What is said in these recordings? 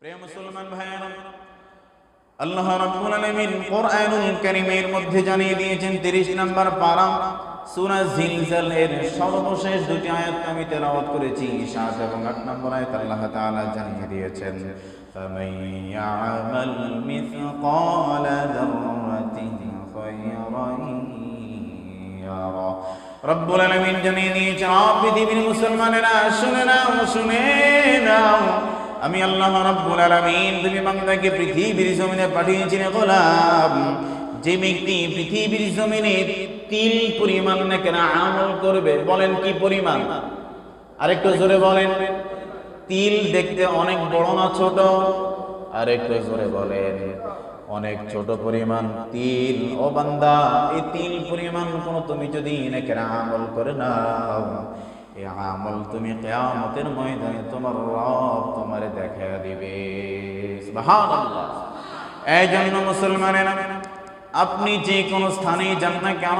প্রিয় মুসলমান ভাইয়েরা, আল্লাহ রাব্বুল আলামিন কোরআনুল কারীমের মধ্যে জানিয়ে দিয়েছেন 30 নম্বর পারা সূরা জিলজালের সর্বশেষ দুটি আয়াত আমি তেলাওয়াত করেছি। 7 এবং 8 নম্বর আয়াত আল্লাহ তাআলা জানিয়ে দিয়েছেন, ফামান ইয়া'মাল মিসকালা যাররাতিন খায়রান ইয়ারা। রব্বুল আলামিন জানিয়ে দিয়েছেন, পৃথিবীর মুসলমানেরা শুনে নাও, আমি আল্লাহ রাব্বুল আলামিন তুমি বান্দাকে পৃথিবীর জমিনে পাঠিয়েছি রে গোলাম। যে ব্যক্তি পৃথিবীর জমিনে তিল পরিমাণ নেকের আমল করবে, বলেন কি পরিমাণ? আরেকটু জোরে বলেন। তিল দেখতে অনেক বড় না ছোট? আরেকটু জোরে বলেন। অনেক ছোট পরিমাণ তিল। ও বান্দা, এই তিল পরিমাণ কোন তুমি যদি নেকের আমল করে নাও, এই আমল তুমি কিয়ামতের ময়দানে তোমার রব তোমারে দেখায়া দিবে। সুবহানাল্লাহ। এই জন্য মুসলমানেরা, আপনি যে কোনো স্থানেই যান না কেন,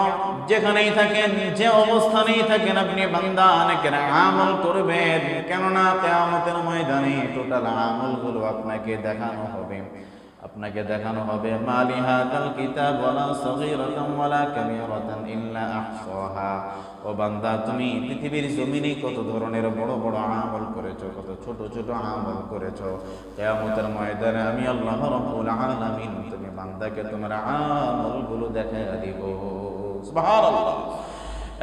যেখানেই থাকেন, যে অবস্থানেই থাকেন, আপনি বান্দা নেকের আমল করবেন। কেননা কিয়ামতের ময়দানে টোটাল আমলগুলো আপনাকে দেখানো হবে। মালি হাদাল কিতাব ওয়ালা সগীরাতান ওয়ালা কাবীরাতান ইল্লা আহসাহা। ও বান্দা, তুমি পৃথিবীর জমিনে কত ধরনের বড় বড় আমল করেছো, কত ছোট ছোট আমল করেছো, কিয়ামতের ময়দানে আমি আল্লাহ রাব্বুল আলামিন তুমি বান্দাকে তোমার আমলগুলো দেখায়া দিব। সুবহানাল্লাহ।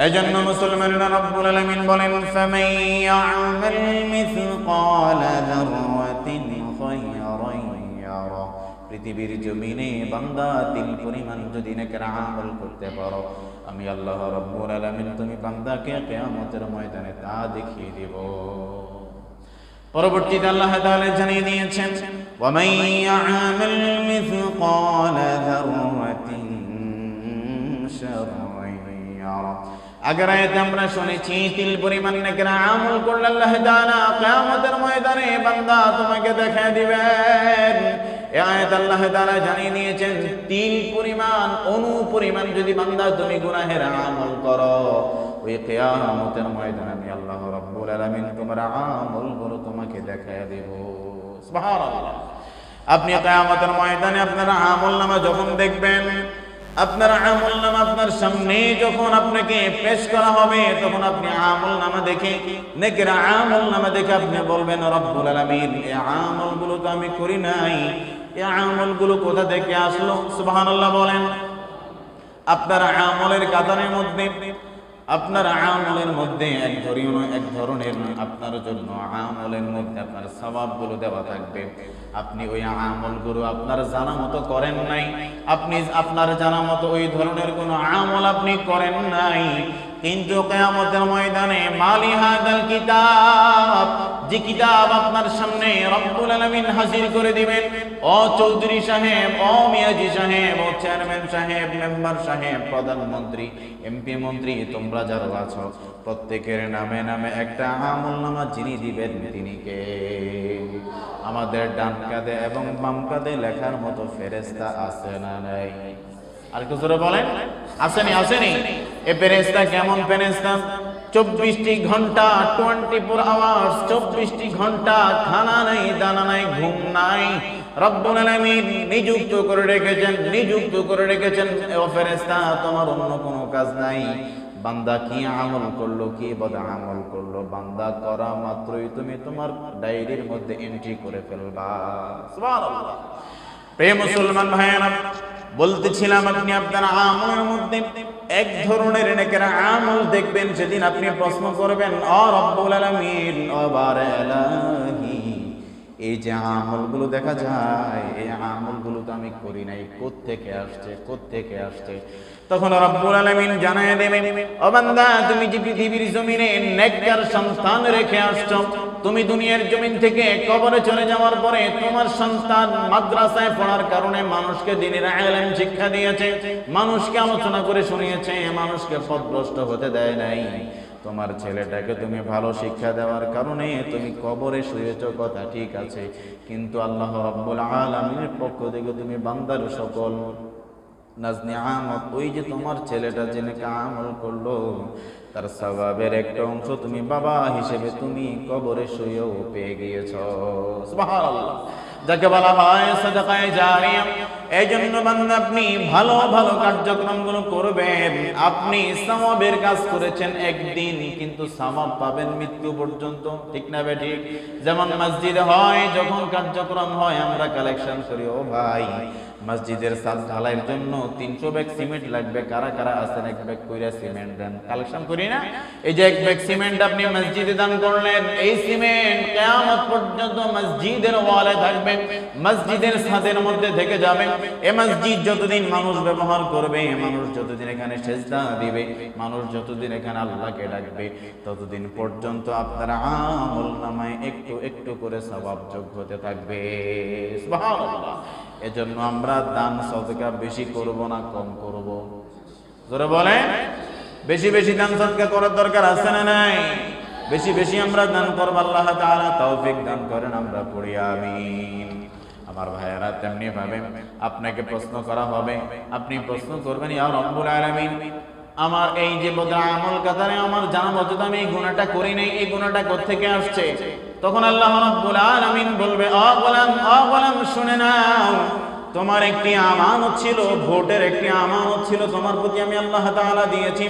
এজন্য মুসলমানেরা রব্বুল আলামিন বলেন, ফামান ইয়া'মাল মিসকালা যাররাতিন খায়রান ইয়ারা। পৃথিবীর জমিনে বান্দা তিল পরিমাণ যদি নেকের আমল করতে পারো, আমি আল্লাহ রাব্বুল আলামিন তুমি বান্দাকে কিয়ামতের ময়দানে তা দেখিয়ে দেব। পরবর্তীতে আল্লাহ তাআলা জানিয়ে দিয়েছেন, ওয়া মান ইয়া'মাল মিসকালা যাররাতিন শাররান ইয়ারা। আগের আয়াতে আমরা শুনেছি তিল পরিমাণ নেকের আমল করলে আল্লাহ তাআলা কিয়ামতের ময়দানে বান্দা তোমাকে দেখিয়ে দিবেন। এই আয়াত আল্লাহ তাআলা জানিয়ে দিয়েছেন, তিল পরিমাণ অণু পরিমাণ যদি বান্দা তুমি গুনাহের আমল করো, ওই কিয়ামতের ময়দানে আমি আল্লাহ রাব্বুল আলামিন তোমার আমলগুলো তোমাকে দেখায়া দেব। সুবহানাল্লাহ। আপনি কিয়ামতের ময়দানে আপনার আমলনামা যখন দেখবেন, আপনার আমলনামা আপনার সামনে যখন আপনাকে পেশ করা হবে, তখন আপনি আমলনামা দেখে, নেকের আমলনামা দেখে আপনি বলবেন, রব্বুল আলামিন এই আমলগুলো তো আমি করি নাই, এই আমলগুলো কোথা থেকে আসলো? সুবহানাল্লাহ বলেন। আপনার আমলের কাতারের মধ্যে, আপনার আমলের মধ্যে এক ধরনের আপনার জন্য আমলের মধ্যে আপনার সওয়াবগুলো দেওয়া থাকবে। আপনি ওই আমলগুলো আপনার জানা মতো করেন নাই, আপনি আপনার জানা মতো ওই ধরনের কোনো আমল আপনি করেন নাই, কিন্তু কিয়ামতের ময়দানে মালি হাদাল কিতাব, যে কিতাব আপনার সামনে রব্বুল আলামিন হাজির করে দিবেন, ও চৌধুরী সাহেব, ও মিয়াজি সাহেব, ও চেয়ারম্যান সাহেব, মেম্বার সাহেব, প্রধানমন্ত্রী, এমপি, মন্ত্রী, তোমরা যারা আছো প্রত্যেকের নামে নামে একটা আমলনামা যিনি দিবেন তিনি কে? আমাদের ডান কাঁধে এবং বাম কাঁধে লেখার মতো ফেরেশতা আছে না নাই? আর কিছু জোরে বলেন। আসেনি? এই ফেরেশতা কেমন ফেরেশতা? 24টি ঘন্টা, 24 আওয়ার্স, 24টি ঘন্টা খানা নাই, দানা নাই, ঘুম নাই, রব্বুল আলামিন নিযুক্ত করে রেখেছেন। ও ফেরেশতা, তোমার অন্য কোনো কাজ নাই। বান্দা কি আমল করলো, কি বদ আমল করলো, বান্দা করা মাত্রই তুমি তোমার ডায়েরির মধ্যে এন্ট্রি করে ফেলবা। সুবহানাল্লাহ। প্রিয় মুসলমান ভাইয়েরা, বলতেছিলাম আপনি আপনার আমলের মধ্যে এক ধরনের নেকের আমল দেখবেন, সেদিন আপনি প্রশ্ন করবেন, ও রব্বুল আলামিন, ও বারে ইলাহি, এই যে আমলগুলো দেখা যায়, এই আমলগুলো তো আমি করি নাই, কোত্থেকে আসছে? তখন রব্বুল আলামিন জানায় দেবেন, ও বান্দা, তুমি যে পৃথিবীর জমিনে নেককার সন্তান রেখে আসছো, তুমি দুনিয়ার জমিন থেকে কবরে চলে যাওয়ার পরে তোমার সন্তান মাদ্রাসায় পড়ার কারণে মানুষকে দ্বীনের ইলম শিক্ষা দিয়েছে, মানুষকে আলোচনা করে শুনিয়েছে, মানুষকে পথভ্রষ্ট হতে দেয় নাই। তোমার ছেলেটাকে তুমি ভালো শিক্ষা দেওয়ার কারণে তুমি কবরে শুয়েছো, কথা ঠিক আছে, কিন্তু আল্লাহ রাব্বুল আলামিনের পক্ষ থেকে তুমি বান্দার সকল নাজনিআমত, ওই যে তোমার ছেলেটা যে নেক আমল করলো, তার সওয়াবের একটা অংশ তুমি বাবা হিসেবে তুমি কবরে শুয়েও পেয়ে গিয়েছো। সুবহানাল্লাহ। যাকে বলা হয় সাদাকায়ে জারিয়া। এই জন্য বান্দা আপনি ভালো ভালো কার্যক্রমগুলো করবেন। আপনি সওয়াবের কাজ করেছেন একদিন, কিন্তু সওয়াব পাবেন মৃত্যু পর্যন্ত, ঠিক না বে ঠিক? যেমন মসজিদে হয়, যখন কার্যক্রম হয় আমরা কালেকশন করি, ও ভাই মসজিদের ছাদ ঢালাইয়ের জন্য 300 ব্যাগ সিমেন্ট লাগবে, কারা কারা আছেন এক ব্যাগ কইরা সিমেন্ট দেন, কালেকশন করি না? এই যে এক ব্যাগ সিমেন্ট আপনি মসজিদে দান করলেন, এই সিমেন্ট কিয়ামত পর্যন্ত মসজিদের ওয়ালে থাকবে, মসজিদের ছাদের মধ্যে থেকে যাবে। এই মসজিদ যতদিন মানুষ ব্যবহার করবে, মানুষ যতদিন এখানে সিজদা দিবে, মানুষ যতদিন এখানে আল্লাহকে ডাকবে, ততদিন পর্যন্ত আপনার আমলনামায় একটু একটু করে সওয়াব যোগ হতে থাকবে। সুবহানাল্লাহ। এজন্য আমরা দান সদকা বেশি করব না কম করব? জোরে বলেন, বেশি বেশি দান সদকা করার দরকার আছে না নাই? বেশি বেশি আমরা দান করব, আল্লাহ তাআলা তৌফিক দান করেন, আমরা পড়ি আমিন। আমার ভাইয়েরা, তেমনি ভাবে আপনাকে প্রশ্ন করা হবে, আপনি প্রশ্ন করবেন, ইয়া রব্বুল আলামিন, আমার এই যে বদআ আমল কাতারে আমার জানা মতো আমি এই গুনাহটা করি নাই, এই গুনাহটা কোথা থেকে আসছে? তখন আল্লাহ রাব্বুল আলামিন বলবে, ও গোলাম শুনে নাও, তোমার একটি আমানত ছিল, ভোটের একটি আমানত ছিল, তোমার প্রতি আমি আল্লাহ তাআলা দিয়েছি।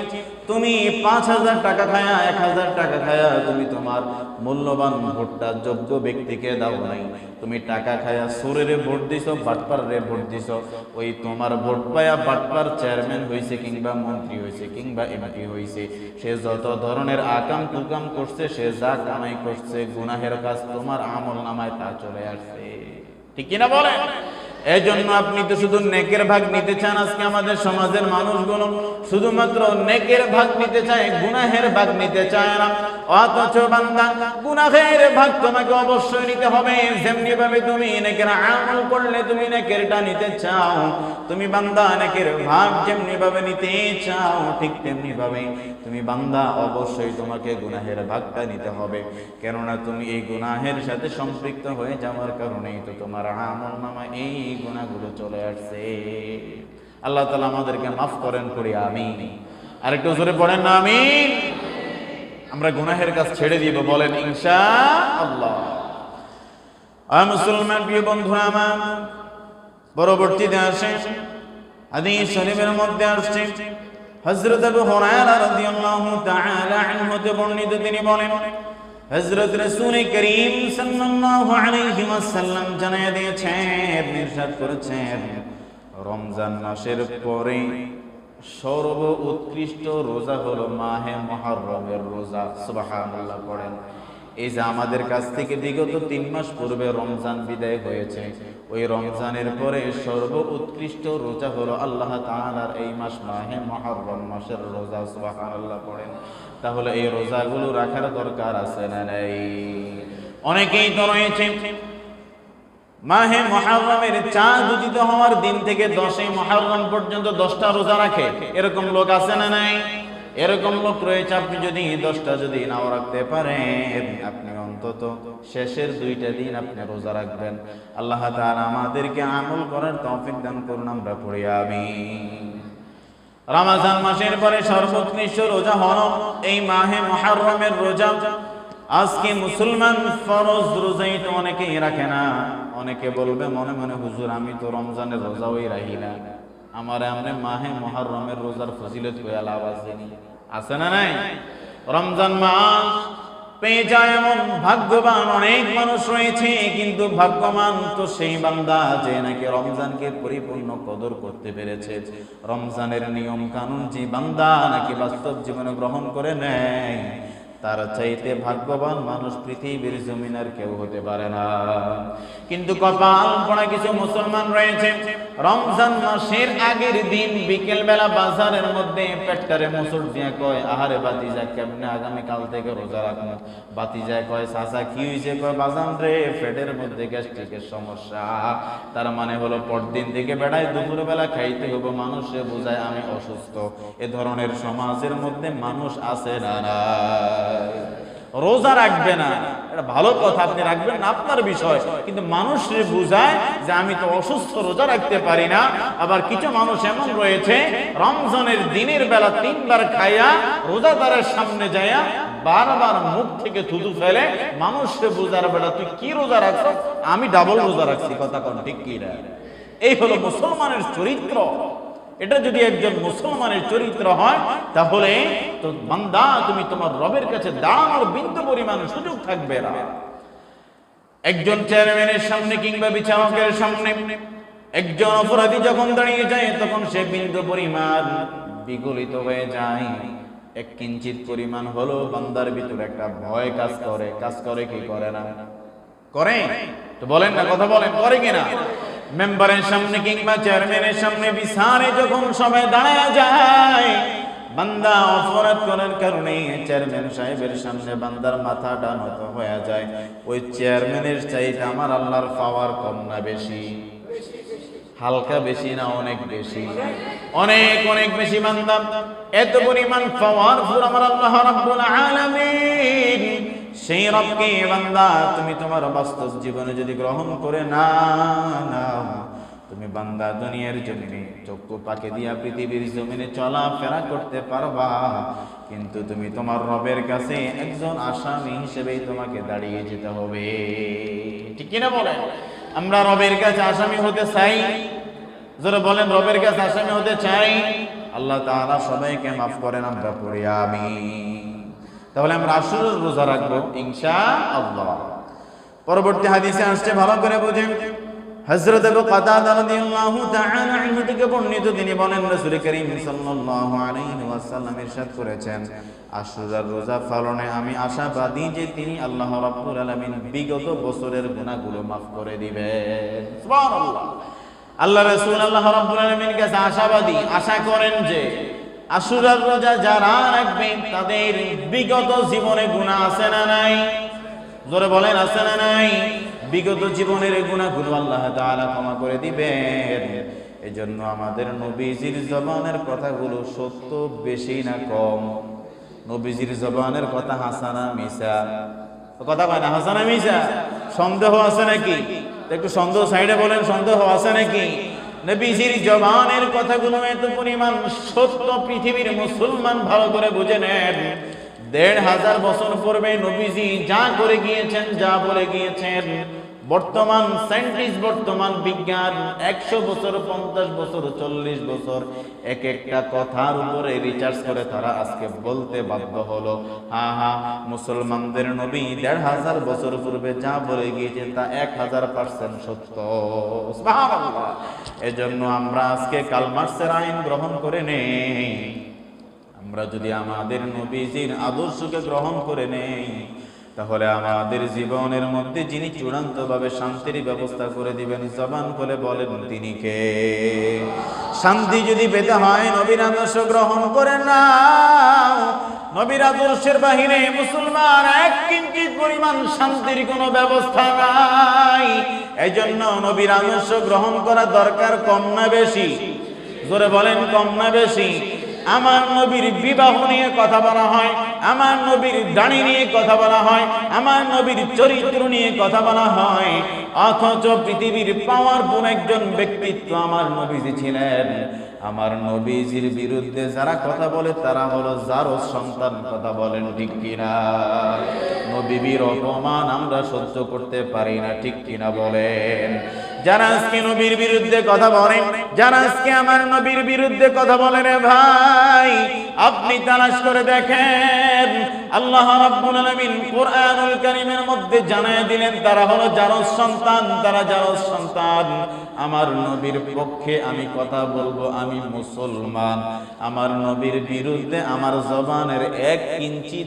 তুমি 5000 টাকা খায়া, 1000 টাকা খায়া তুমি তোমার মূল্যবান ভোটটা যোগ্য ব্যক্তিকে দাও নাই। তুমি টাকা খায়া সুরেরে ভোট দিছো, বাটপারে ভোট দিছো। ওই তোমার ভোট পায়া বাটপার চেয়ারম্যান হইছে, কিংবা মন্ত্রী হইছে, কিংবা এমপি হইছে, সে যত ধরনের আকাম কুকাম করছে, সে যা কামাই করছে, গুনাহের কাজ তোমার আমলনামায় তা চলে আসছে, ঠিক কিনা বলেন? এই জন্য আপনি তো শুধু নেকের ভাগ নিতে চান। আজকে আমাদের সমাজের মানুষগুলো শুধুমাত্র নেকের ভাগ নিতে চায়, গুনাহের ভাগ নিতে চায় না। অথচ বান্দা, গুনাহের ভাগ তোমাকে অবশ্যই নিতে হবে। যেমনি ভাবে তুমি নেকের আমল করলে তুমি নেকেরটা নিতে চাও, তুমি বান্দা নেকের ভাগ যেমনি ভাবে নিতে চাও, ঠিক তেমনি ভাবে তুমি বান্দা অবশ্যই তোমাকে গুনাহের ভাগটা নিতে হবে। কেননা তুমি এই গুনাহের সাথে সম্পৃক্ত হয়ে যাওয়ার কারণেই তো তোমার আমলনামায় এই গুনাহগুলো চলে আসছে। আল্লাহ তাআলা আমাদেরকে মাফ করেন, করি আমিন। আরেকটু জোরে পড়েন না আমিন। আমরা গুনাহের কাজ ছেড়ে দিব, বলেন ইনশাআল্লাহ। মুসলমান প্রিয় বন্ধুরা আমার, পরবর্তীতে আসে হাদিস শরীফের মধ্যে আসছে, হযরত আবু হুরায়রা রাদিয়াল্লাহু তাআলা আনহু হতে বর্ণিত, তিনি বলেন, হযরত রাসূল করিম সাল্লাল্লাহু আলাইহি ওয়াসাল্লাম জানিয়ে দিয়েছেন, ইরশাদ করেছেন, রমজান মাসের পরে সর্ব উৎকৃষ্ট রোজা হলো মাহে মুহররমের রোজা। সুবহানাল্লাহ পড়েন। এই যে আমাদের কাছ থেকে বিগত 3 মাস পূর্বে রমজান বিদায় হয়েছে, ওই রমজানের পরে সর্ব উৎকৃষ্ট রোজা হলো আল্লাহ তাআলার এই মাস মাহে মুহররম মাসের রোজা। সুবহানাল্লাহ পড়েন। তাহলে এই রোজাগুলো রাখার দরকার আছে না নাই? অনেকেই তো রয়েছে মাহে মুহররমের চাঁদ উদিত হওয়ার দিন থেকে 10ই মুহররম পর্যন্ত 10টা রোজা রাখে, এরকম লোক আছে না নাই? এরকম লোক রয়েছে। আপনি যদি 10টা যদি নাও রাখতে পারেন, আপনি অন্তত শেষের 2টা দিন আপনি রোজা রাখবেন। আল্লাহ তাআলা আমাদেরকে আমল করার তৌফিক দান করুন, আমরা পড়ি আমিন। রমজান মাসের পরে সর্বোৎকৃষ্ট রোজা হলো এই মাহে মুহররমের রোজা। আজকে মুসলমান ফরজ রোজাই তো অনেকেই রাখে না। অনেকে বলবে মনে মনে, হুজুর আমি তো রমজানের রোজাওই রাখি না, আমার আমনে মাহে মুহররমের রোজার ফজিলত কইয়া লাভ আছে না নাই? রমজান মাস পেয়ে যায় এমন ভাগ্যবান অনেক মানুষ রয়েছে, কিন্তু ভাগ্যবান তো সেই বান্দা যে নাকি রমজানকে পরিপূর্ণ কদর করতে পেরেছে। রমজানের নিয়ম কানুন যে বান্দা নাকি বাস্তব জীবনে গ্রহণ করে নেয়, তার চাইতে ভাগ্যবান মানুষ পৃথিবীর জমিনের কেউ হতে পারে না। কিন্তু কপাল পোড়া কিছু মুসলমান রয়েছে, রমজান মাসের আগের দিন বিকেল বেলা বাজারের মধ্যে পেটটারে মুসুর দিয়ে কয়, আহারে বাতিজা কেমনে আগামীকাল থেকে রোজা রাখবো। বাতিজা কয়, চাচা কি হয়েছে? কয়, বাজান রে পেটের মধ্যে গ্যাস্ট্রিকের সমস্যা। তার মানে হলো পরদিন থেকে বেড়ায় দুপুর বেলা খাইতে হবে, মানুষে বোঝায় আমি অসুস্থ। এ ধরনের সমাজের মধ্যে মানুষ আছে না? রোজা রাখবে না, এটা ভালো কথা, আপনি রাখবেন না আপনার বিষয়, কিন্তু মানুষের বুঝায় যে আমি তো অসুস্থ, রোজা রাখতে পারি না। আবার কিছু মানুষ এমন রয়েছে রমজানের দিনের বেলা 3 বার খাইয়া রোজাদারের সামনে যায়া বারবার মুখ থেকে থুতু ফেলে মানুষকে বুঝার বেলা তুই কি রোজা রাখছ, আমি ডাবল রোজা রাখছি, কথা কোন ঠিক কি না? এই হলো মুসলমানের চরিত্র। এটা যদি একজন মুসলমানের চরিত্র হয় তাহলে তো বান্দা তুমি তোমার রবের কাছে দাঁড়ানোর বিন্দু পরিমাণ সুযোগ থাকবে না। একজন চেয়ারম্যানের সামনে কিংবা বিচারকের সামনে একজন অপরাধী যখন দাঁড়িয়ে যায় তখন সে বিন্দু পরিমাণ বিগলিত হয়ে যায়। এক কিঞ্চিত পরিমাণ হলো বান্দার ভিতরে একটা ভয় কাজ করে কি করে না? করে তো বলেন না, কথা বলেন, করে কিনা? মেম্বারের সামনে কিংবা চেয়ারম্যানের সামনে বিচারে যখন সবাই দাঁড়ায় যায়, বান্দা অপরাধ করার কারণে চেয়ারম্যান সাহেবের সামনে বান্দার মাথাটা নত হয়ে যায়। ওই চেয়ারম্যানের চাইতে আমার আল্লাহর পাওয়ার কম না বেশি? হালকা বেশি না অনেক বেশি? অনেক অনেক বেশি। বান্দা এত পরিমাণ পাওয়ারফুল আমার আল্লাহ রাব্বুল আলামিন। সেই রবকে বান্দা তুমি তোমার বাস্তব জীবনে যদি গ্রহণ করে না নাও, তুমি বান্দা দুনিয়ার জমিনে চক্ষু পাকে দিয়া পৃথিবীর জমিনে চলাফেরা করতে পারবা, কিন্তু তুমি তোমার রবের কাছে একজন আসামি হিসেবেই তোমাকে দাঁড়িয়ে যেতে হবে। ঠিক কিনা বলেন? আমরা রবের কাছে আসামি হতে চাই? যারা বলেন রবের কাছে আসামি হতে চাই, আল্লাহ তাআলা সবাইকে মাফ করেন, আমরা পড়ি আমিন। তাহলে আমরা আশুরার রোজা রাখবো ইনশাআল্লাহ। পরবর্তী হাদিসে আসছে, ভালো করে বুঝেন। হযরত আবু কাতাদা রাদিয়াল্লাহু তাআলা আনহু থেকে বর্ণিত, তিনি বলেন রাসূল করিম সাল্লাল্লাহু আলাইহি ওয়াসাল্লাম ইরশাদ করেছেন, আশুরার রোজা পালনে আমি আশাবাদী যে তিনি আল্লাহ রাব্বুল আলামিন বিগত বছরের গুনাহগুলো মাফ করে দিবেন। সুবহানাল্লাহ। আল্লাহ রাসূল আল্লাহ রাব্বুল আলামিনের কাছে আশাবাদী, আশা করেন যে আশুরার রোজা যারা রাখবেন তাদের বিগত জীবনে গুনাহ আছে না নাই? জোরে বলেন, আছে না নাই? বিগত জীবনের গুনাহগুলো আল্লাহ তাআলা ক্ষমা করে দিবেন। এজন্য আমাদের নবীজির জবানের কথাগুলো সত্য বেশি না কম? নবীজির জবানের কথা হাসানা মিছা? কথা কয় না, হাসানা মিছা? সন্দেহ আছে নাকি? একটু সন্দেহ সাইডে বলেন, সন্দেহ আছে নাকি? নবীজির জবানের কথাগুলো এত পরিমাণ সত্য, পৃথিবীর মুসলমান ভালো করে বুঝে নেন। ১৫০০ বছর পূর্বে নবীজি যা করে গিয়েছেন, যা বলে গিয়েছেন, বর্তমান সায়েন্টিস্ট, বর্তমান বিজ্ঞান ১০০ বছর, ৫০ বছর, ৪০ বছর এক একটা কথার উপরে রিসার্চ করে তারা আজকে বলতে বাধ্য হলো, মুসলমানদের নবী ১৫০০ বছর পূর্বে যা বলে গিয়েছেন তা ১০০০% সত্য। সুবহানাল্লাহ। এজন্য আমরা আজকে কার্ল মার্কসের আইন গ্রহণ করে নেই। আমরা যদি আমাদের নবীজির আদর্শকে গ্রহণ করে নেই, তাহলে আমাদের জীবনের মধ্যে যিনি চূড়ান্তভাবে শান্তির ব্যবস্থা করে দিবেন, জবান খুলে বলেন তিনি কে? শান্তি যদি পেতে হয় নবীর আদর্শ গ্রহণ করে নাও। নবীর আদর্শের বাহিরে মুসলমান এক কিঞ্চিত পরিমাণ শান্তির কোনো ব্যবস্থা নাই। এজন্য নবীর আদর্শ গ্রহণ করা দরকার, কম না বেশি? জোরে বলেন, কম না বেশি? আমার নবীর বিবাহ নিয়ে কথা বলা হয়, আমার নবীর দাড়ি নিয়ে কথা বলা হয়, আমার নবীর চরিত্র নিয়ে কথা বলা হয়, অথচ পৃথিবীর পাওয়ারফুল একজন ব্যক্তিত্ব আমার নবীজি ছিলেন। আমার নবীজির বিরুদ্ধে যারা কথা বলে তারা হলো জারজ সন্তান। কথা বলেন ঠিক কিনা? নবীর অপমান আমরা সহ্য করতে পারি না, ঠিক কিনা বলেন? যারা আজকে নবীর বিরুদ্ধে কথা বলেন, যারা আজকে আমার নবীর বিরুদ্ধে কথা বলে, রে ভাই আপনি তালাশ করে দেখেন, আল্লাহ রাব্বুল আলামিন কোরআনুল কারীমের মধ্যে জানায় দিলেন তারা হলো জারজ সন্তান, তারা জারজ সন্তান। আমার নবীর পক্ষে আমি কথা বলবো, আমি মুসলমান। আমার নবীর বিরুদ্ধে আমার জবানের এক ইঞ্চি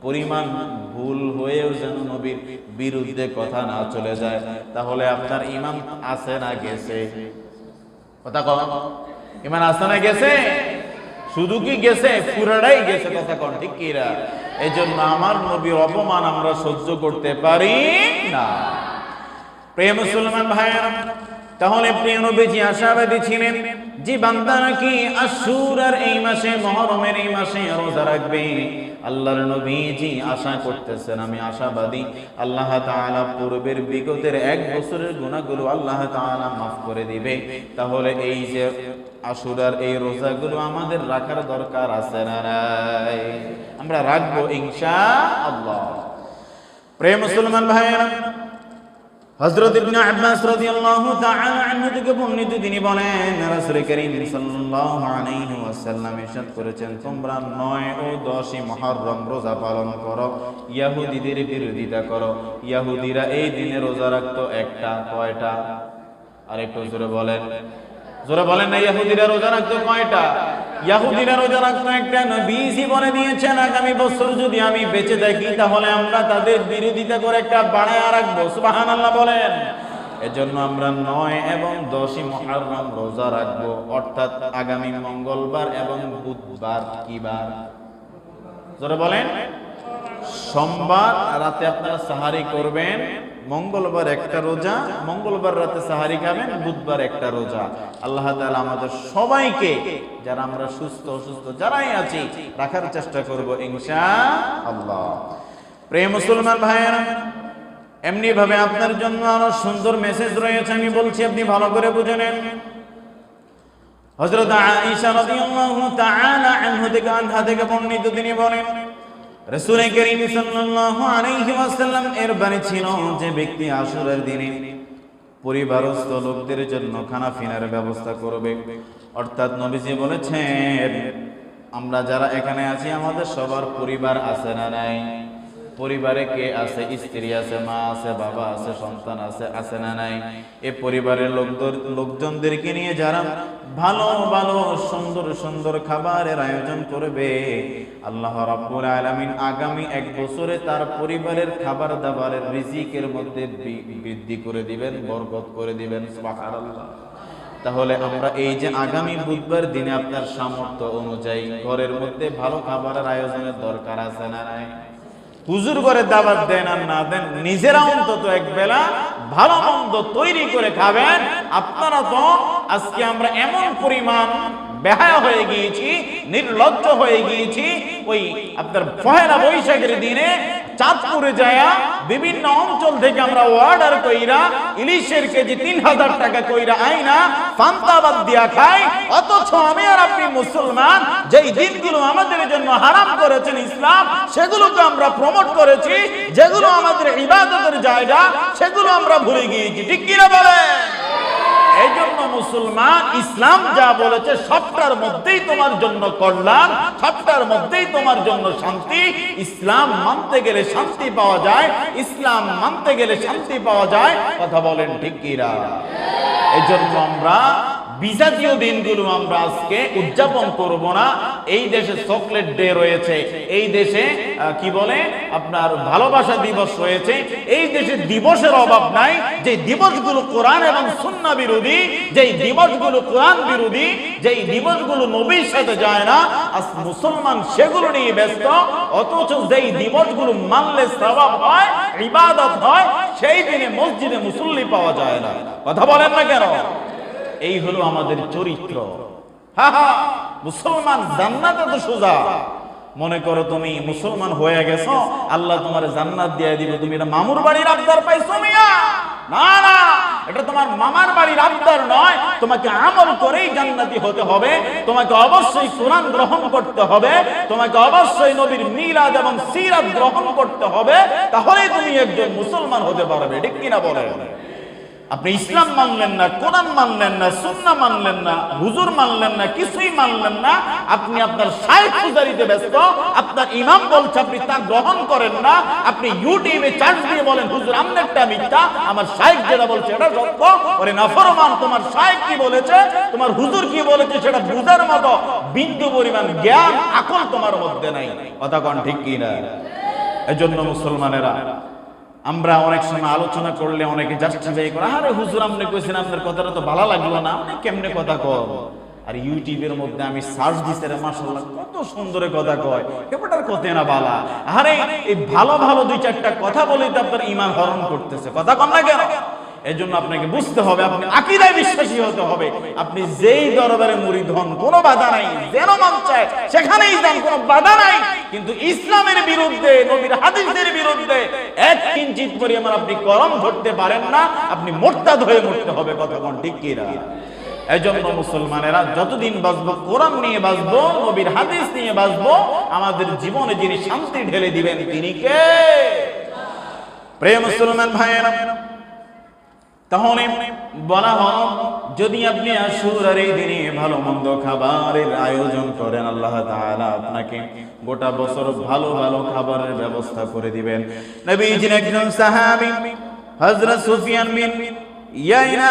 পরিমাণ ভুল হয়েও যেন নবীর বিরুদ্ধে কথা না চলে যায়, তাহলে আপনার ঈমান আছে না গেছে? কথা কন, ঈমান আছে না গেছে? শুধু কি গেছে, পুরাটাই গেছে। কথা কন ঠিক কিরা? এজন্য আমার নবীর অপমান আমরা সহ্য করতে পারি না। প্রিয় মুসলমান ভাইয়েরা, তাহলে প্রিয় নবীজি আশাবাদী ছিলেন যে বান্দা নাকি আশুরার এই মাসে, মুহররমের এই মাসে রোজা রাখবে। আল্লাহর নবীজি আশা করতেছেন, আমি আশাবাদী আল্লাহ তাআলা পূর্বের বিগতের 1 বছরের গুনাহগুলো আল্লাহ তাআলা মাফ করে দিবে। তাহলে এই যে আশুরার এই রোজাগুলো আমাদের রাখার দরকার আছে না নাই? আমরা রাখবো ইনশাআল্লাহ। প্রিয় মুসলমান ভাইরা, হযরত ইবনে আব্বাস রাদিয়াল্লাহু তাআলা আনহু থেকে বর্ণিত, তিনি বলেন রাসূল করিম সাল্লাল্লাহু আলাইহি ওয়াসাল্লাম ইরশাদ করেছেন, তোমরা 9 ও 10 মুহররম রোজা পালন করো, ইহুদিদের বিরোধিতা করো। ইহুদিরা এই দিনে রোজা রাখতো একটা, কয়টা? আরেকটু জোরে বলেন, জোরে বলেন না। ইহুদিরা রোজা রাখতো কয়টা? ইহুদিরা রোজা রাখতো একটা। নবীজি বলে দিয়েছেন, আগামী বছর যদি আমি বেঁচে থাকি তাহলে আমরা তাদের বিরোধিতা করে একটা বাড়ায় রাখবো। সুবহানাল্লাহ বলেন। এজন্য আমরা 9 এবং 10 মুহররম রোজা রাখবো, অর্থাৎ আগামী মঙ্গলবার এবং বুধবার। কি বার? জোরে বলেন। সোমবার রাতে আপনারা সাহারি করবেন, মঙ্গলবার একটা রোজা, মঙ্গলবার রাতে সাহারি খাবেন, বুধবার একটা রোজা। আল্লাহ তাআলা আমাদের সবাইকে, যারা আমরা সুস্থ অসুস্থ যারাই আছি, রাখার চেষ্টা করব ইনশাআল্লাহ। প্রিয় মুসলমান ভাইয়েরা, এমনি ভাবে আপনার জন্য আরো সুন্দর মেসেজ রয়েছে, আমি বলছি আপনি ভালো করে বুঝে নেন। হযরত আয়েশা রাদিয়াল্লাহু তাআলা আনহা থেকে বর্ণিত, তিনি বলেন রাসূল করিম সাল্লাল্লাহু আলাইহি ওয়াসাল্লাম এর বাণী ছিল যে ব্যক্তি আশুরার দিনে পরিবারস্থ লোকদের জন্য খানা পিনার ব্যবস্থা করবে। অর্থাৎ নবীজি বলেছেন, আমরা যারা এখানে আছি আমাদের সবার পরিবার আছে না নাই? পরিবারে কে আছে? স্ত্রী আছে, মা আছে, বাবা আছে, সন্তান আছে, আছে না নাই? এই পরিবারের লোকজনদেরকে নিয়ে যারা ভালো ভালো সুন্দর সুন্দর খাবারের আয়োজন করবে, আল্লাহ রাব্বুল আলামিন আগামী 1 বছরে তার পরিবারের খাবার দাবারের রিজিকের মধ্যে বৃদ্ধি করে দিবেন, বরকত করে দিবেন। সুবহানাল্লাহ। তাহলে আমরা এই যে আগামী বুধবার দিনে আপনার সামর্থ্য অনুযায়ী ঘরের মধ্যে ভালো খাবারের আয়োজনের দরকার আছে না নাই? হুজুর করে দাওয়াত দেন আর না দেন, নিজেরা অন্তত এক বেলা ভালো মন্দ তৈরি করে খাবেন। আপনারা তো আজকে আমরা এমন পরিমাণ বেহায়া হয়ে গিয়েছি, নির্লজ্জ হয়ে গিয়েছি, ওই আপনার পহেলা বৈশাখের দিনে চাঁদপুরে যায় বিভিন্ন অঞ্চল থেকে আমরা অর্ডার কইরা ইলিশের কেজি 3000 টাকা কইরা আইনা ফান্তাবাদ দিয়া খাই। অথচ আমি আর আপনি মুসলমান, যেই দিনগুলো আমাদের জন্য হারাম করেছেন ইসলাম, সেগুলোকে আমরা প্রমোট করেছি। যেগুলো আমাদের ইবাদতের জায়গা, সেগুলো আমরা ভুলে গিয়েছি। ঠিক কিনা বলেন? এই জন্য মুসলমান, ইসলাম যা বলেছে সবটার মধ্যেই তোমার জন্য কল্যাণ, সবটার মধ্যেই তোমার জন্য শান্তি। ইসলাম মানতে গেলে শান্তি পাওয়া যায়, ইসলাম মানতে গেলে শান্তি পাওয়া যায়। কথা বলেন ঠিক কিনা? এই জন্য আমরা বিজাতীয় দিনগুলো আমরা আজকে উদযাপন করব না। এই দেশে চকলেট ডে রয়েছে, এই দেশে কি বলে আপনার ভালোবাসা দিবস রয়েছে, এই দেশে দিবসের অভাব নাই। যে দিবসগুলো কোরআন এবং সুন্নাহ বিরোধী, যেই দিবসগুলো কোরআন বিরোধী, যেই দিবসগুলো নবীর সাথে যায় না, আজ মুসলমান সেগুলো নিয়ে ব্যস্ত। অথচ যেই দিবসগুলো মানলে সওয়াব হয়, ইবাদত হয়, সেই দিনে মসজিদে মুসল্লি পাওয়া যায় না। কথা বলেন না কেন? এই হলো আমাদের চরিত্র। মুসলমান জান্নাতে তো সোজা। মনে করো তুমি মুসলমান হয়ে গেছো, আল্লাহ তোমার জান্নাত দিয়ে দিবে, তুমি এটা মামুর বাড়ির আবদার পাইছো মিয়া? না না, এটা তোমার মামার বাড়ির আবদার নয়। তোমাকে আমল করেই জান্নাতি হতে হবে। তোমাকে অবশ্যই কোরআন গ্রহণ করতে হবে, তোমাকে অবশ্যই নবীর মিলাদ এবং সিরাত গ্রহণ করতে হবে, তাহলেই তুমি একজন মুসলমান হতে পারবে। ঠিক কিনা বলেন? আপনি ইসলাম মানলেন না, কোরআন মানলেন না, সুন্নাহ মানলেন না, হুজুর মানলেন না, কিছুই মানলেন না, আপনি আপনার শাইখ পূজারিতে ব্যস্ত, আপনার ইমাম বলছে আপনি তা গ্রহণ করেন না, আপনি ইউটিউবে চার্জ দিয়ে বলেন হুজুর আমনেরটা মিথ্যা, আমার শাইখ যেটা বলছে এটা সত্য। ওরে নাফরমান, তোমার শাইখ কি বলেছে, তোমার হুজুর কি বলেছে সেটা বুঝার মতো বিন্দু পরিমাণ জ্ঞান আকল তোমার মধ্যে নাই। কথা কোন ঠিক কি না? এজন্য মুসলমানেরা, আমরা অনেক সময় আলোচনা করলে অনেকে জাস্টিফাই করে, আরে হুজুর আপনি কইছেন, আপনার কথাটা তো ভালো লাগলো না, আপনি কেমনে কথা কয়? আর ইউটিউবের মধ্যে আমি সার্চ দিছি, রে মাশাআল্লাহ কত সুন্দর কথা কয়, এবারটার কথা না বালা। আরে এই ভালো ভালো 2-4টা কথা বলেই তো আপনার ঈমান হরণ করতেছে। কথা কম না কেন? এজন্য আপনাকে বুঝতে হবে, আপনি আকীদায় বিশ্বাসী হতে হবে। আপনি যেই দরবারে মুরিদ হন, কোনো বাধা নাই, যেন মন চায় সেখানেই যান, কোনো বাধা নাই। কিন্তু ইসলামের বিরুদ্ধে, নবীর হাদিসের বিরুদ্ধে এক কিঞ্চিত পরিমাণ আপনি কলম ধরতে পারেন না, আপনি মুরতাদ হয়ে মরতে হবে। কথা কোন ঠিক কি না? এজন্য মুসলমানেরা যতদিন বাঁচবো কোরআন নিয়ে বাঁচবো, নবীর হাদিস নিয়ে বাঁচবো। আমাদের জীবনে যিনি শান্তি ঢেলে দিবেন তিনি কে? প্রিয় মুসলমান ভাইয়েরা, তাহলে বলা হলো যদি আপনি আশুরার এই দিনে ভালো মন্দ খাবারের আয়োজন করেন, আল্লাহ তাআলা আপনাকে গোটা বছর ভালো ভালো খাবারের ব্যবস্থা করে দিবেন। নবীজির একজন সাহাবী হযরত সুফিয়ান বিন ইয়াইনা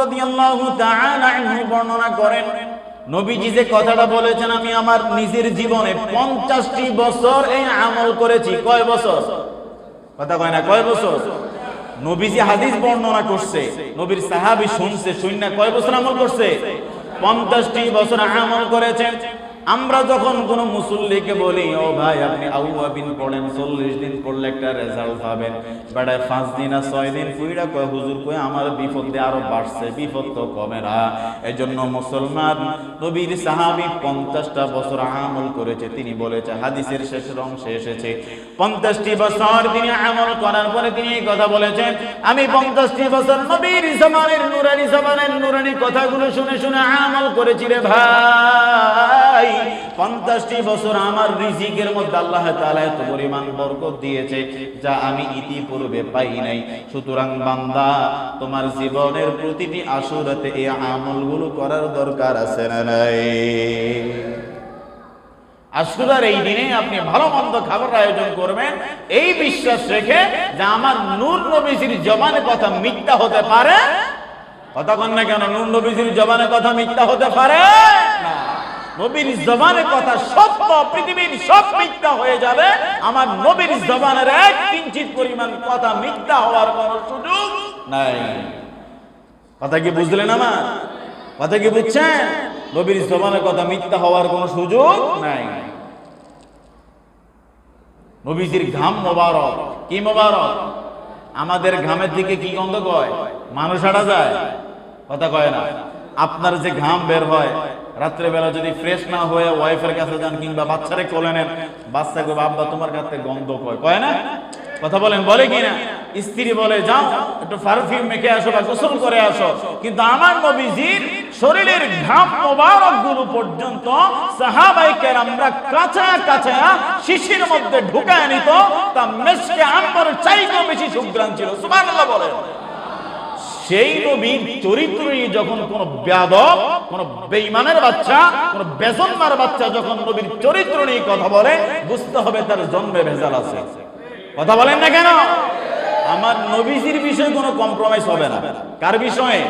রাদিয়াল্লাহু তাআলা আনহু বর্ণনা করেন, নবীজি যে কথাটা বলেছেন, আমি আমার নিজের জীবনে 50টি বছর এই আমল করেছি। কয় বছর? কথা কয় না, কয় বছর? নবীজি হাদিস বর্ণনা করছে, নবীর সাহাবী শুনছে, শুননা কয় বছর আমল করছে? 50টি বছর আমল করেছেন। আমরা যখন কোন মুসল্লিকে বলি, ও ভাই আপনি আউয়াবিন পড়েন, 40 দিন পড়লে একটা রেজাল্ট পাবেন, বেটা 5 দিন আর 6 দিন পুইরা কয় হুজুর কয় আমার বিপদে আরো বাড়ছে, বিপদ তো কমে না। এজন্য মুসলমান নবীর সাহাবী 50টা বছর আমল করেছে। তিনি বলেছে, হাদিসের শেষের অংশে এসেছে 50টি বছর তিনি আমল করার পরে তিনি এই কথা বলেছেন, আমি 50টি বছর নবীর জমানের নুরানি কথাগুলো শুনে শুনে আমল করেছি রে ভাই। 50টি বছর আমার রিজিকের মধ্যে আল্লাহ তাআলা এত পরিমাণ বরকত দিয়েছে যা আমি ইতিপূর্বে পাই নাই। সুতরাং বান্দা, তোমার জীবনের প্রতিটি আশুরাতে এই আমলগুলো করার দরকার আছে না নাই? আশুরার এই দিনে আপনি ভালো মন্দ খাবার আয়োজন করবেন এই বিশ্বাস রেখে যে আমার নূর নবীজির জবানে কথা মিথ্যা হতে পারে। কথা কন না কেন? নূর নবীজির জবানে কথা মিথ্যা হতে পারে না। নবীর জবানে কথা সত্য, পৃথিবীর সব মিথ্যা হয়ে যাবে, আমার নবীর জবানের এক কিঞ্চিত পরিমাণ কথা মিথ্যা হওয়ার কোনো সুযোগ নাই। কথা কি বুঝলেন? আমার কথা কি বুঝছেন? নবীর জবানের কথা মিথ্যা হওয়ার কোনো সুযোগ নাই। নবীজির ঘাম মোবারক, কি মোবারক? আমাদের ঘামের দিকে কি গন্ধ কয়? মানুষ আড়া যায়? কথা কয় না। আপনার যে ঘাম বের হয় রাত্রে বেলা, যদি ফ্রেশ না হয়ে ওয়াইফের কাছে যান কিংবা বাচ্চারে কোলে নেন, বাচ্চা কই বাবা তোমার কাছে গন্ধ কয়, কয় না? কথা বলেন, বলে কি না? স্ত্রী বলে যাও একটু পারফিউম মেখে আসো বা গোসল করে আসো। কিন্তু আমার নবীজির শরীরের ঘাম মোবারক গুলো পর্যন্ত সাহাবায়ে কেরামরা কাঁচা কাঁচা শিশির মধ্যে ঢুকায় নিত, তা মেশকে আম্বর চাইতেও বেশি সুঘ্রাণ ছিল। সুবহানাল্লাহ বলেন। সেই নবীর চরিত্র যখন কোন বেয়াদব, কোন বেঈমানের বাচ্চা, কোন বেজন্মার বাচ্চা যখন নবীর চরিত্র নিয়ে কথা বলে, বুঝতে হবে তার জন্মে ভেজাল আছে। কথা বলেন না কেন? আমার নবীজির বিষয়ে কোনো কম্প্রোমাইজ হবে না। কার বিষয়ে?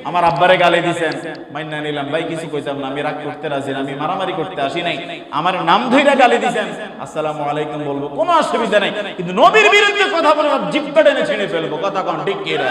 আমার আব্বারে গালি দিছেন, মাইনা নিলাম, ভাই কিছু কইতাম না, আমি রাগ করতে রাজি না, আমি মারামারি করতে আসি নাই। আমার নাম ধইরা গালি দিছেন, আসসালামু আলাইকুম বলবো, কোনো অসুবিধা নাই। কিন্তু নবীর বিরুদ্ধে কথা বলে জিহ্বা টেনে ছিঁড়ে ফেলবো। কথা কোন ঠিক কি না?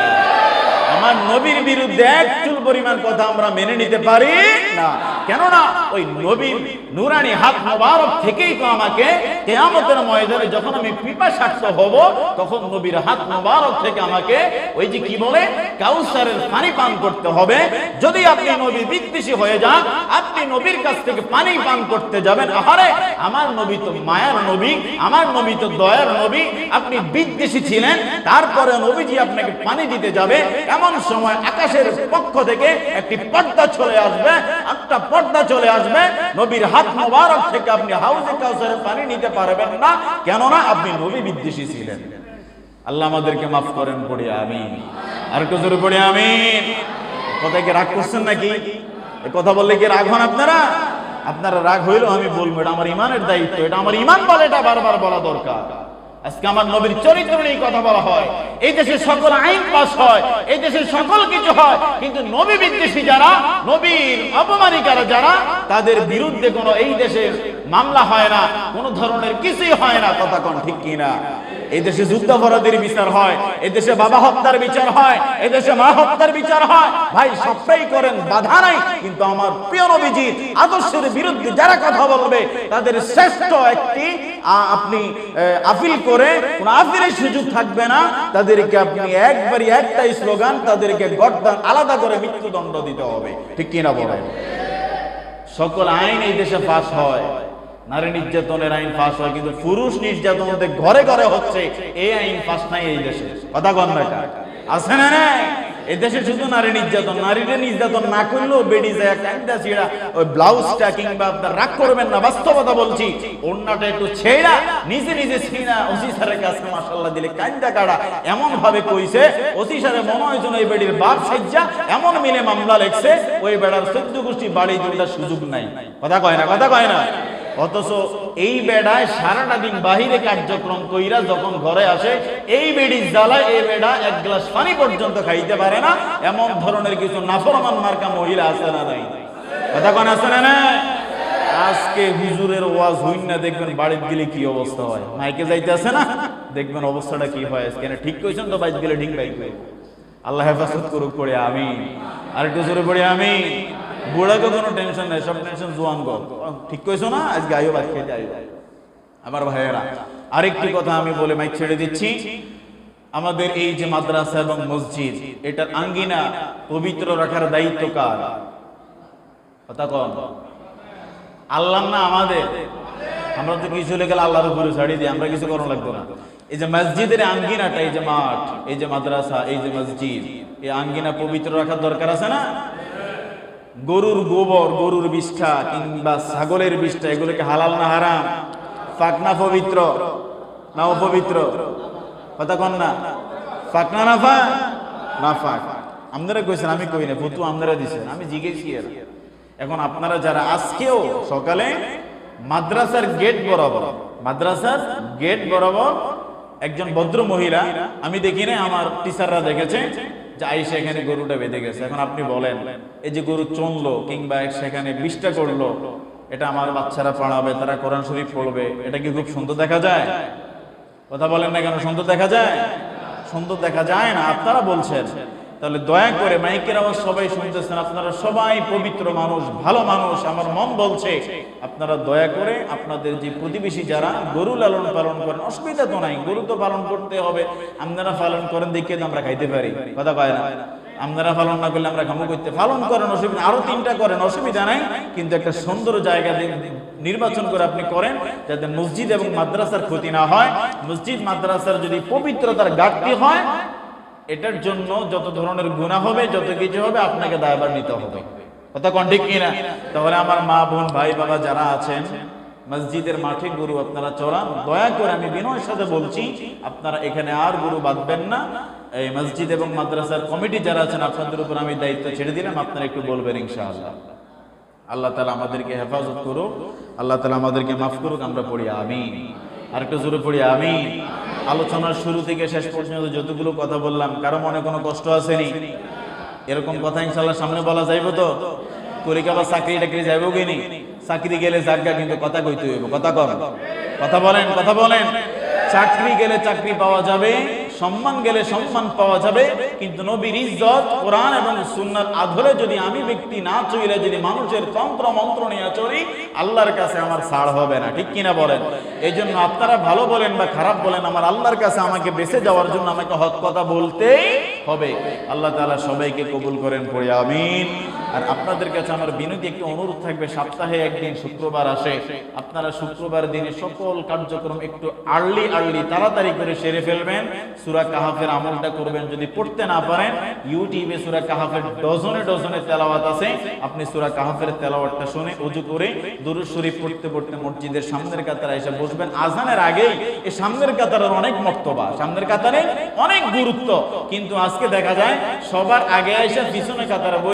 আমার নবীর বিরুদ্ধে এক চুল পরিমাণ কথা আমরা মেনে নিতে পারি না। কেননা ওই নবীর নুরানি হাত মোবারক থেকেই তো আমাকে কিয়ামতের ময়দানে যখন আমি পিপাসার্ত হব, তখন নবীর হাত মোবারক থেকে আমাকে ওই যে কি বলে কাউসারের পানি পান করতে হবে। যদি আপনি নবী বিদ্বেষী হয়ে যান, আপনি নবীর কাছ থেকে পানি পান করতে যাবেন, আহারে আমার নবী তো মায়ার নবী, আমার নবী তো দয়ার নবী, আপনি বিদ্বেষী ছিলেন, তারপরে নবীজি আপনাকে পানি দিতে যাবে, এমন সময় আকাশের পক্ষ থেকে একটি পর্দা চলে আসবে, একটা পর্দা চলে আসবে, নবীর হাত মোবারক থেকে আপনি হাউজে কাউসারের পানি নিতে পারবেন না। কেননা আপনি নবী বিদ্বেষী ছিলেন। আল্লাহ আমাদেরকে মাফ করেন, পড়ি আমিন। আর একটু জোরে পড়ি আমিন। কথা কি রাগ করছেন নাকি? এই কথা বললে কি রাগ হন আপনারা? আপনারা রাগ হইলেও আমি বলবো, এটা আমার ইমানের দায়িত্ব, এটা আমার ইমান বলে, এটা বারবার বলা দরকার। আজকে আমার নবীর চরিত্র নিয়ে কথা বলা হয়, এই দেশে সকল আইন পাস হয়, এই দেশে সকল কিছু হয়, কিন্তু নবী বিদ্বেষী যারা, নবীর অপমানিকারা যারা, তাদের বিরুদ্ধে কোনো এই দেশে মামলা হয় না, কোনো ধরনের কিছুই হয় না। কথা কোন ঠিক কিনা? এই দেশে যুদ্ধাপরাধীর বিচার হয়, এই দেশে বাবা হত্যার বিচার হয়, এই দেশে মা হত্যার বিচার হয়। ভাই সবটাই করেন, বাধা নাই, কিন্তু আমার প্রিয় নবীজি আদর্শের বিরুদ্ধে যারা কথা বলবে তাদের শ্রেষ্ঠ একটি আপনি আপিল করে কোন আপিলের সুযোগ থাকবে না, তাদেরকে আপনি একবারই একটাই স্লোগান, তাদেরকে গর্দান আলাদা করে মৃত্যুদণ্ড দিতে হবে। ঠিক কিনা বলেন? সকল আইন এই দেশে পাস হয়, নারী নির্যাতনের আইন পাস হয়, কিন্তু পুরুষ নির্যাতন ঘরে ঘরে হচ্ছে, এই আইন পাস নাই এই দেশে। কথা কন না, আছে না? নাই এই দেশে শুধু নারী নির্যাতন, নারীরা নির্যাতন না করলেও বেডি যায় কান্দা ছিড়া ওই ব্লাউজটা কিংবা আপনার রাগ করবেন না, বাস্তবতা বলছি, ওড়নাটা একটু ছেড়া নিজে নিজে ছিনা ওসি স্যারের কাছে মাশাআল্লাহ দিলে কান্দা কাড়া এমন ভাবে কইছে, ওসি স্যারের মনে হয় যেন এই বেডির বাপ সাজ্জা এমন মিলে মামলা লেখছে, ওই বেড়ার 14 গোষ্ঠী বাড়ি জোড়ার সুযোগ নাই। কথা কয় না? কথা কয় না? অথচ এই বেড়ায় সারাটা দিন বাহিরে কার্যক্রম কইরা যখন ঘরে আসে, এই বেড়ির জ্বালায় এই বেড়া এক গ্লাস পানি পর্যন্ত খাইতে পারে না। এমন ধরনের কিছু নাফরমান মার্কা মহিলা আছে না নাই? কথা কোন আছে না? আজকে হুজুরের ওয়াজ হইন না, দেখবেন বাড়িতে গেলে কি অবস্থা হয়। মাইকে যাইতে আছে না, দেখবেন অবস্থাটা কি হয়। কেন ঠিক কইছেন তো, বাইক গেলে ঢিং বাইক। আল্লাহ হেফাজত করুক, পড়ে আমি আর একটু জোরে পড়ে আমি। বুড়াকে কোনো টেনশন নাই, সব টেনশন জোয়ান গো। ঠিক কইছো না? আজকে আইও ভাত খেতে আইও। আমার ভাইয়েরা, আরেকটি কথা আমি বলে মাইক ছেড়ে দিচ্ছি। আমাদের এই যে মাদ্রাসা এবং মসজিদ, এটার আঙ্গিনা পবিত্র রাখার দায়িত্ব কার? কথা কন। আল্লাহ না আমাদের? আমরা তো কিছু লেগে আল্লাহর উপরে ছাড়ি দিই, আমরা কিছু করানো লাগবে না। এই যে মসজিদের আঙ্গিনাটা, এই যে মাঠ, এই যে মাদ্রাসা, এই যে মসজিদ, এই আঙ্গিনা পবিত্র রাখার দরকার আছে না? গরুর গোবর, গরুর বিষ্ঠা কিংবা ছাগলের বিষ্ঠা, এগুলোকে হালাল না হারাম? পাক না পবিত্র না অপবিত্র? কথা কন না। পাক না পাক? না পাক। আপনারা কইছেন, আমি কই না, ফতু আপনারা দিছেন, আমি জিজ্ঞেসি। এখন আপনারা যারা আজকেও সকালে মাদ্রাসার গেট বরাবর একজন ভদ্র মহিলা, আমি দেখি না, আমার টিচাররা দেখেছে যে আইসা এখানে গরুটা বেঁধে গেছে। এখন আপনি বলেন, এই যে গরু চললো কিংবা সেখানে বিষ্ঠা করলো, এটা আমার বাচ্চারা পড়াবে, তারা কোরআন শরীফ পড়বে, এটা কি খুব সুন্দর দেখা যায়? কথা বলেন না কেন? সুন্দর দেখা যায়? সুন্দর দেখা যায় না। আপনারা বলছেন, তাহলে দয়া করে মাইকের আওয়াজ সবাই শুনতেছেন, আপনারা সবাই পবিত্র মানুষ, ভালো মানুষ, আমার মন বলছে আপনারা দয়া করে আপনাদের যে প্রতিবেশী যারা গরু লালন পালন করেন, অসুবিধা তো নাই, গরু তো পালন করতে হবে, আপনারা পালন করেন দেখে তো আমরা খাইতে পারি। কথা কয় না? আপনারা পালন না করলে আমরা খামো করতে, পালন করেন, অসুবিধা, আরো 3টা করেন, অসুবিধা নাই, কিন্তু একটা সুন্দর জায়গা নির্বাচন করে আপনি করেন, যাতে মসজিদ এবং মাদ্রাসার ক্ষতি না হয়। মসজিদ মাদ্রাসার যদি পবিত্রতার ঘাটতি হয়, এটার জন্য যত ধরনের গুনাহ হবে, যত কিছু হবে, আপনাকে দায়ভার নিতে হবে। কথা কোন ঠিক কিনা? তাহলে আমার মা বোন ভাই বাবা যারা আছেন, মসজিদের মাঠে গরু আপনারা চড়ান, দয়া করে আমি বিনয়ের সাথে বলছি, আপনারা এখানে আর গরু বাঁধবেন না। এই মসজিদ এবং মাদ্রাসার কমিটি যারা আছেন, আপনাদের উপর আমি দায়িত্ব ছেড়ে দিলাম, আপনারা একটু বলবেন ইনশাআল্লাহ। আল্লাহ তাআলা আমাদেরকে হেফাজত করুক, আল্লাহ তাআলা আমাদেরকে মাফ করুক। আমরা পড়ি আমিন। আর একটু জোরে পড়ি আমিন। আলোচনার শুরু থেকে শেষ পর্যন্ত যতগুলো কথা বললাম, কারো মনে কোনো কষ্ট আসেনি? এরকম কথা ইনশাআল্লাহ সামনে বলা যাইবো তো? পরীক্ষা বা চাকরি টাকরি যাইবো কিনি? চাকরি গেলে জায়গা, কিন্তু কথা কইতে হইব। কথা কর, কথা বলেন, কথা বলেন। চাকরি গেলে চাকরি পাওয়া যাবে, সম্মান গেলে সম্মান পাওয়া যাবে, কিন্তু নবীর ইজ্জত, কোরআন এবং সুন্নাহর আদলে যদি আমি ব্যক্তি না চলে, যদি মানুষের তন্ত্র মন্ত্র নিয়ে চলি, আল্লাহর কাছে আমার ছাড় হবে না। ঠিক কিনা বলেন? এই জন্য আপনারা ভালো বলেন বা খারাপ বলেন, আমার আল্লাহর কাছে আমাকে বেঁচে যাওয়ার জন্য আমাকে হক কথা বলতেই হবে। আল্লাহ তাআলা সবাইকে কবুল করেন, পড়ে আমিন। আর আপনাদের কাছে আমার বিনতি, একটু অনুরোধ থাকবে, সপ্তাহে একদিন শুক্রবার আসে, আপনারা শুক্রবার দিনে সকল কার্যক্রম একটু আর্লি তাড়াতাড়ি করে সেরে ফেলবেন। সূরা কাহাফের আমলটা করবেন। যদি পড়তে না পারেন, ইউটিউবে সূরা কাহাফের ডজনে তেলাওয়াত আছে, আপনি সূরা কাহাফের তেলাওয়াতটা শুনে ওযু করে দুরূদ শরীফ পড়তে মসজিদের সামনের কাতারে এসে বসবেন। আজানের আগেই এই সামনের কাতারের অনেক মর্তবা, সামনের কাতারে অনেক গুরুত্ব, কিন্তু আজকে দেখা যায় সবার আগে এসে পিছনের কাতারে